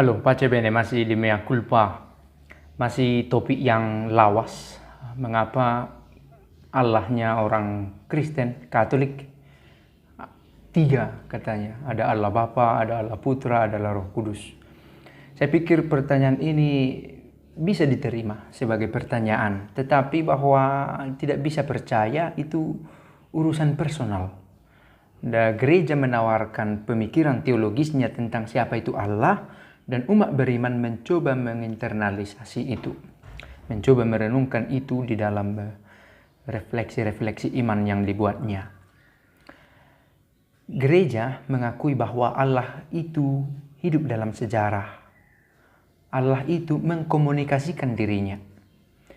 Halo, pace bene, masih di mea culpa. Masih topik yang lawas. Mengapa Allahnya orang Kristen, Katolik? Tiga katanya. Ada Allah Bapa, ada Allah Putra, ada Allah Roh Kudus. Saya pikir pertanyaan ini bisa diterima sebagai pertanyaan. Tetapi bahwa tidak bisa percaya itu urusan personal. Gereja menawarkan pemikiran teologisnya tentang siapa itu Allah, dan umat beriman mencoba menginternalisasi itu, mencoba merenungkan itu di dalam refleksi-refleksi iman yang dibuatnya. Gereja mengakui bahwa Allah itu hidup dalam sejarah. Allah itu mengkomunikasikan dirinya,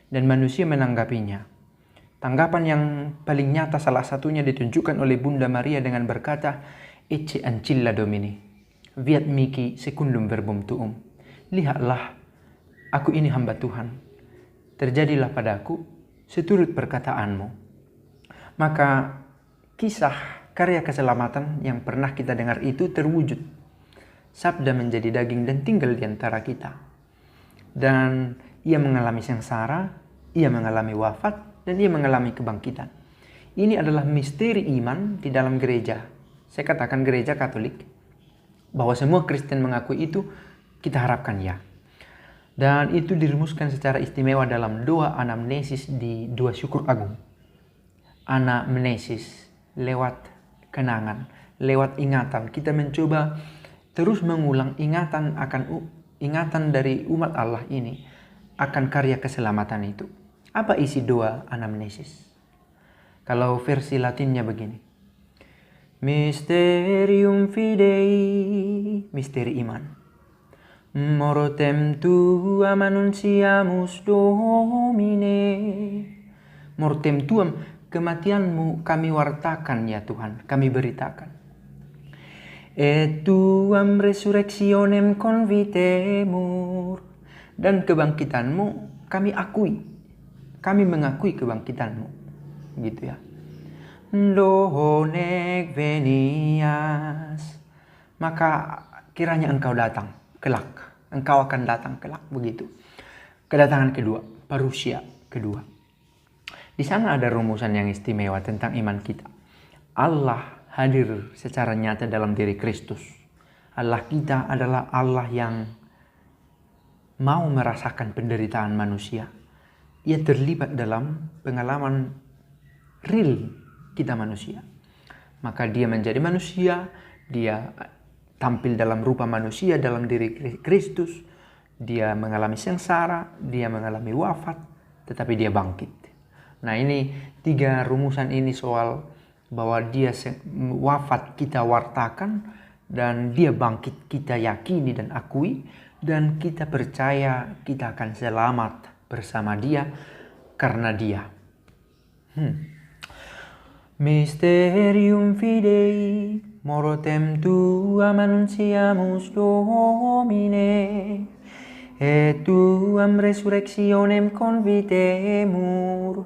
dan manusia menanggapinya. Tanggapan yang paling nyata salah satunya ditunjukkan oleh Bunda Maria dengan berkata, Ecce ancilla Domini, viat mihi secundum verbum tuum. Lihatlah, aku ini hamba Tuhan. Terjadilah padaku seturut perkataanmu. Maka kisah karya keselamatan yang pernah kita dengar itu terwujud. Sabda menjadi daging dan tinggal di antara kita. Dan ia mengalami sengsara, ia mengalami wafat, dan ia mengalami kebangkitan. Ini adalah misteri iman di dalam gereja. Saya katakan gereja Katolik. Bahwa semua Kristen mengakui itu, kita harapkan ya. Dan itu dirumuskan secara istimewa dalam doa anamnesis di doa syukur agung. Anamnesis, lewat kenangan, lewat ingatan. Kita mencoba terus mengulang ingatan dari umat Allah ini akan karya keselamatan itu. Apa isi doa anamnesis? Kalau versi Latinnya begini. Mysterium fidei, misteri iman. Mortem tuam annunciamus Domine. Mortem tuam, kematianmu kami wartakan ya Tuhan, kami beritakan. Et tuam resurrectionem convitemur. Dan kebangkitanmu kami akui. Kami mengakui kebangkitanmu, gitu ya. Donec venias, maka kiranya engkau datang kelak. Engkau akan datang kelak, begitu. Kedatangan kedua, parusia kedua. Di sana ada rumusan yang istimewa tentang iman kita. Allah hadir secara nyata dalam diri Kristus. Allah kita adalah Allah yang mau merasakan penderitaan manusia. Ia terlibat dalam pengalaman real kita manusia. Maka dia menjadi manusia, dia tampil dalam rupa manusia dalam diri Kristus, dia mengalami sengsara, dia mengalami wafat, tetapi dia bangkit. Nah, ini tiga rumusan ini soal bahwa dia wafat kita wartakan, dan dia bangkit kita yakini dan akui, dan kita percaya kita akan selamat bersama dia karena dia. Mysterium fidei, mortem tuam annunciamus Domine, et tuam resurrectionem convitemur,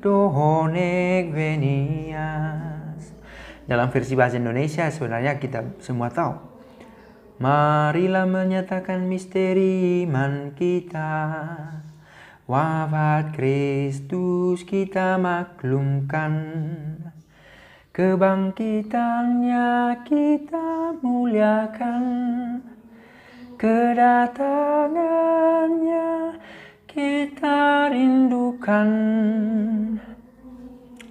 donec venias. Dalam versi bahasa Indonesia sebenarnya kita semua tahu. Marilah menyatakan misteri iman kita. Wafat Kristus kita maklumkan, kebangkitannya kita muliakan, kedatangannya kita rindukan.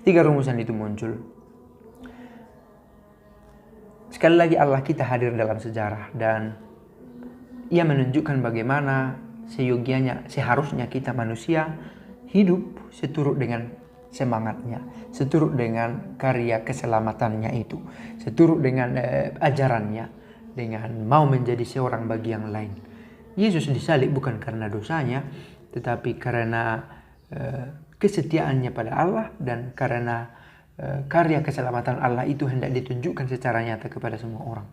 Tiga rumusan itu muncul. Sekali lagi Allah kita hadir dalam sejarah, dan ia menunjukkan bagaimana seharusnya kita manusia hidup seturut dengan semangatnya, seturut dengan karya keselamatannya itu, seturut dengan ajarannya, dengan mau menjadi seorang bagi yang lain. Yesus disalib bukan karena dosanya, tetapi karena kesetiaannya pada Allah, dan karena karya keselamatan Allah itu hendak ditunjukkan secara nyata kepada semua orang.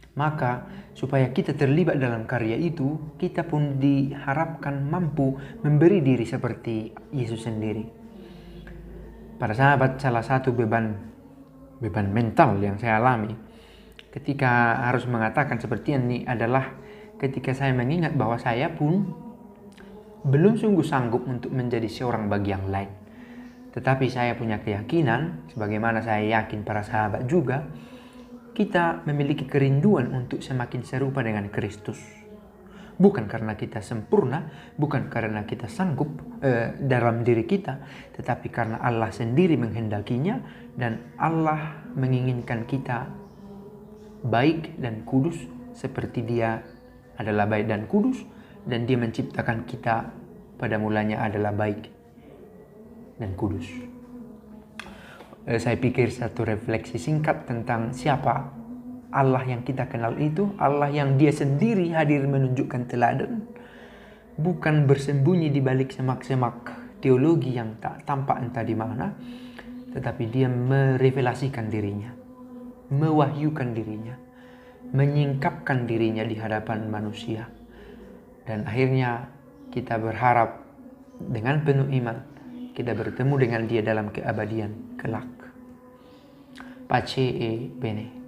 Maka supaya kita terlibat dalam karya itu, kita pun diharapkan mampu memberi diri seperti Yesus sendiri. Para sahabat, salah satu beban mental yang saya alami ketika harus mengatakan seperti ini adalah ketika saya mengingat bahwa saya pun belum sungguh sanggup untuk menjadi seorang bagi yang lain. Tetapi saya punya keyakinan, sebagaimana saya yakin para sahabat juga, kita memiliki kerinduan untuk semakin serupa dengan Kristus. Bukan karena kita sempurna, bukan karena kita sanggup dalam diri kita, tetapi karena Allah sendiri menghendakinya dan Allah menginginkan kita baik dan kudus seperti Dia adalah baik dan kudus, dan Dia menciptakan kita pada mulanya adalah baik dan kudus. Saya pikir satu refleksi singkat tentang siapa Allah yang kita kenal itu, Allah yang Dia sendiri hadir menunjukkan teladan, bukan bersembunyi di balik semak-semak teologi yang tak tampak entah di mana, tetapi Dia merevelasikan dirinya, mewahyukan dirinya, menyingkapkan dirinya di hadapan manusia. Dan akhirnya kita berharap dengan penuh iman kita bertemu dengan Dia dalam keabadian kelak. Pace e bene.